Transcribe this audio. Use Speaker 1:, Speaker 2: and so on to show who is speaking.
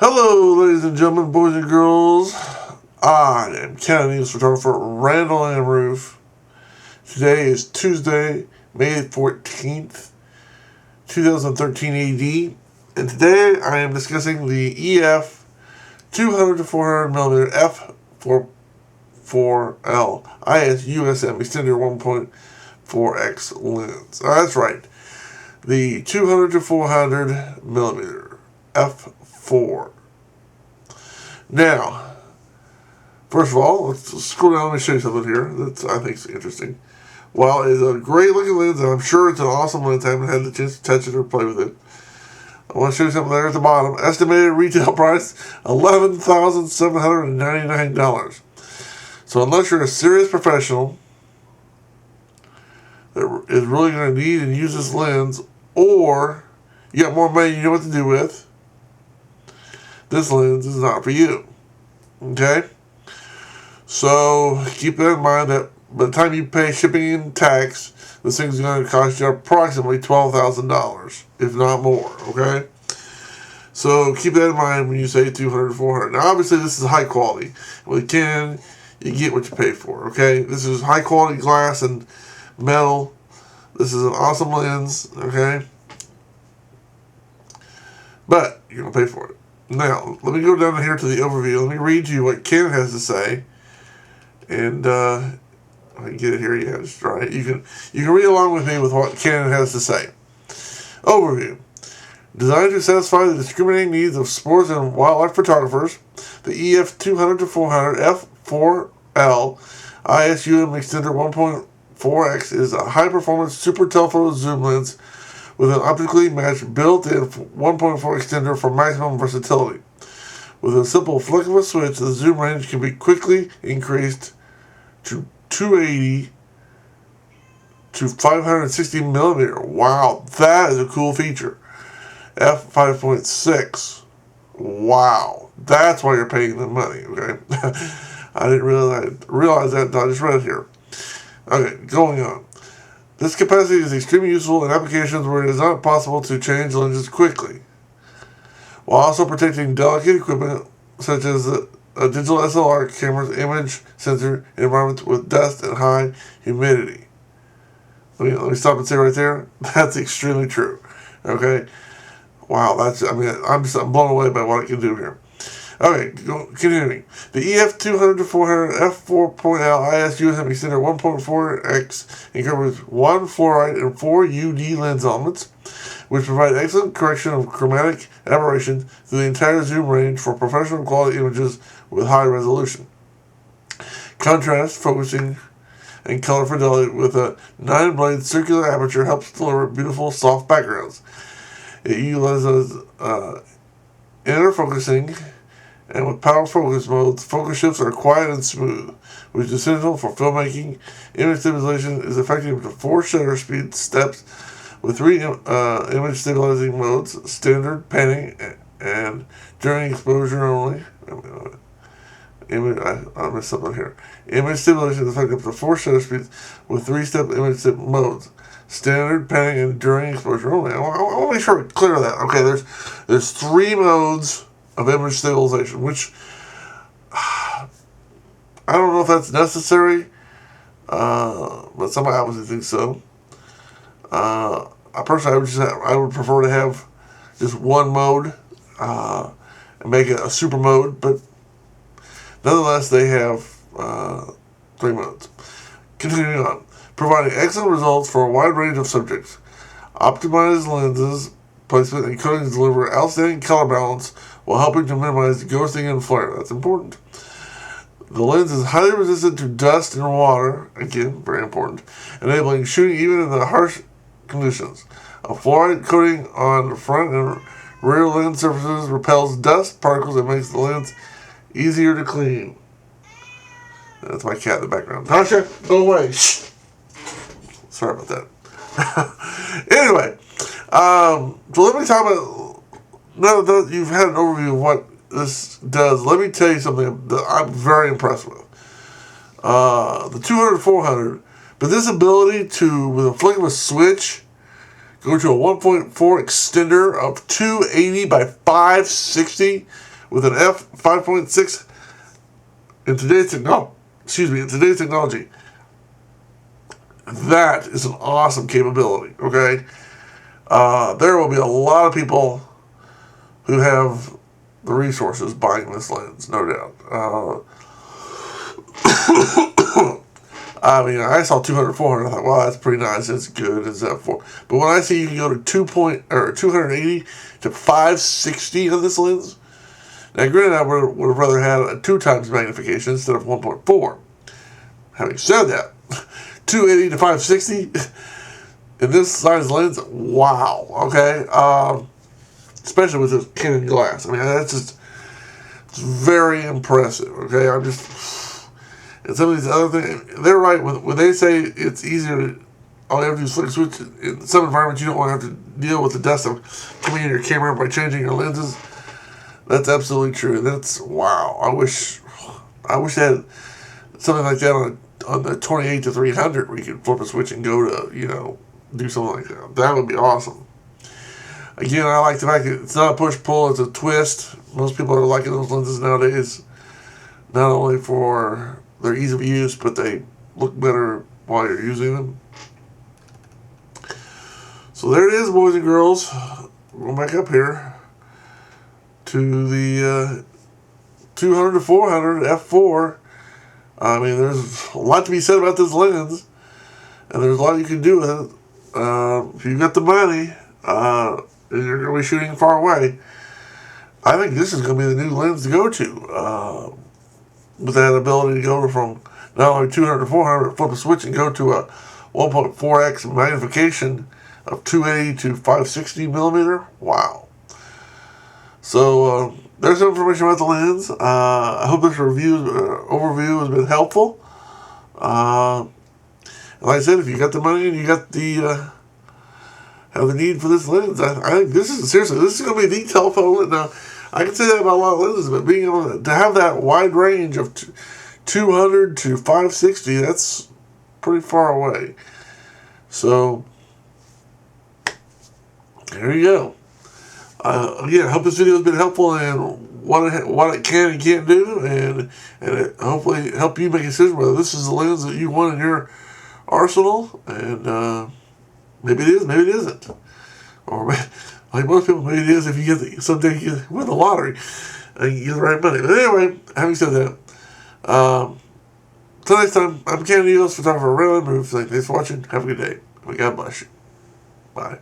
Speaker 1: Hello, ladies and gentlemen, boys and girls. I am Canon EOS photographer Randall and Rueff. Today is Tuesday, May 14th, 2013 AD, and today I am discussing the EF 200 to 400mm f4.4L USM extender 1.4x lens. That's right, the 200 to 400mm f4. Now, first of all, let's scroll down. Let me show you something here that I think is interesting. While it's a great looking lens, and I'm sure it's an awesome lens, I haven't had the chance to touch it or play with it. I want to show you something there at the bottom. Estimated retail price, $11,799. So unless you're a serious professional that is really going to need and use this lens, or you got more money you know what to do with, this lens is not for you. Okay? So keep that in mind that by the time you pay shipping and tax, this thing's going to cost you approximately $12,000, if not more. Okay? So keep that in mind when you say 200 to 400. Now, obviously, this is high quality. With Canon, you get what you pay for. Okay? This is high quality glass and metal. This is an awesome lens. Okay? But you're going to pay for it. Now, let me go down here to the overview. Let me read you what Canon has to say. And, I can get it here. Yeah, just right. You can read along with me with what Canon has to say. Overview. Designed to satisfy the discriminating needs of sports and wildlife photographers, the EF 200 to 400 f4L ISUM Extender 1.4x is a high-performance super telephoto zoom lens with an optically matched built-in 1.4 extender for maximum versatility. With a simple flick of a switch, the zoom range can be quickly increased to 280 to 560 millimeter. Wow, that is a cool feature. f5.6. Wow, that's why you're paying the money. Okay, I didn't realize that until I just read it here. Okay, going on. This capacity is extremely useful in applications where it is not possible to change lenses quickly, while also protecting delicate equipment such as a digital SLR camera's image sensor environments with dust and high humidity. Let me stop and say right there, that's extremely true. Okay? Wow, I'm blown away by what it can do here. Okay, continuing. The EF 200 to 400 f4.L USM Extender 1.4x incorporates 1 fluoride and 4 UD lens elements, which provide excellent correction of chromatic aberration through the entire zoom range for professional quality images with high resolution. Contrast, focusing, and color fidelity with a 9-blade circular aperture helps deliver beautiful, soft backgrounds. It utilizes inner focusing, and with power focus modes, focus shifts are quiet and smooth, which is essential for filmmaking. Image stabilization is effective up to 4 shutter speed steps with 3 image stabilizing modes: standard, panning, and during exposure only. I missed something here. Image stabilization is effective up to 4 shutter speeds with 3-step image modes: standard, panning, and during exposure only. I want to make sure I clear that. Okay, there's 3 modes of image stabilization, which I don't know if that's necessary, but somebody obviously thinks so. Personally, I would prefer to have just one mode and make it a super mode, but nonetheless, they have 3 modes. Continuing on, providing excellent results for a wide range of subjects. Optimized lenses placement and coatings deliver outstanding color balance while helping to minimize ghosting and flare. That's important. The lens is highly resistant to dust and water, again, very important, enabling shooting even in the harsh conditions. A fluoride coating on front and rear lens surfaces repels dust particles and makes the lens easier to clean. That's my cat in the background. Tasha, go away. Shh. Sorry about that. Anyway, so let me talk about, now that you've had an overview of what this does, let me tell you something that I'm very impressed with. The 200-400, but this ability to, with a flick of a switch, go to a 1.4 extender of 280 by 560 with an f5.6 in today's technology. That is an awesome capability, okay? There will be a lot of people who have the resources buying this lens, no doubt. I mean, I saw 200, 400. I thought, wow, that's pretty nice. It's good. It's f4. But when I see you can go to 280 to 560 on this lens, now granted, I would have rather had a 2 times magnification instead of 1.4. Having said that, 280 to 560 in this size lens, wow. Okay, especially with this Canon glass. I mean, that's just, it's very impressive. Okay, I'm just. And some of these other things, they're right. When they say it's easier, all you have to do is flick a switch. In some environments, you don't want to have to deal with the dust of coming in your camera by changing your lenses. That's absolutely true. That's, wow. I wish they had something like that on the 28 to 300 where you could flip a switch and go to, do something like that. That would be awesome. Again, I like the fact that it's not a push-pull, it's a twist. Most people are liking those lenses nowadays, not only for their ease of use, but they look better while you're using them. So there it is, boys and girls. Going back up here to the 200 to 400 f4. I mean, there's a lot to be said about this lens, and there's a lot you can do with it. If you've got the money, and you're going to be shooting far away, I think this is going to be the new lens to go to. With that ability to go from not only 200 to 400, flip a switch and go to a 1.4x magnification of 280 to 560 millimeter. Wow. So there's some information about the lens. I hope this overview has been helpful. Like I said, if you got the money and you got the have the need for this lens, I think this is going to be the telephone. Now, I can say that about a lot of lenses, but being able to have that wide range of 200 to 560, that's pretty far away. So, there you go. Again, I hope this video has been helpful in what it can and can't do, and it hopefully help you make a decision whether this is the lens that you want in your arsenal, and maybe it is, maybe it isn't. Or like most people, maybe it is if you get someday you win the lottery and you get the right money. But anyway, having said that, till next time, I'm Canon EOS photographer Randall. Thanks for watching. Have a good day. God bless you. Bye.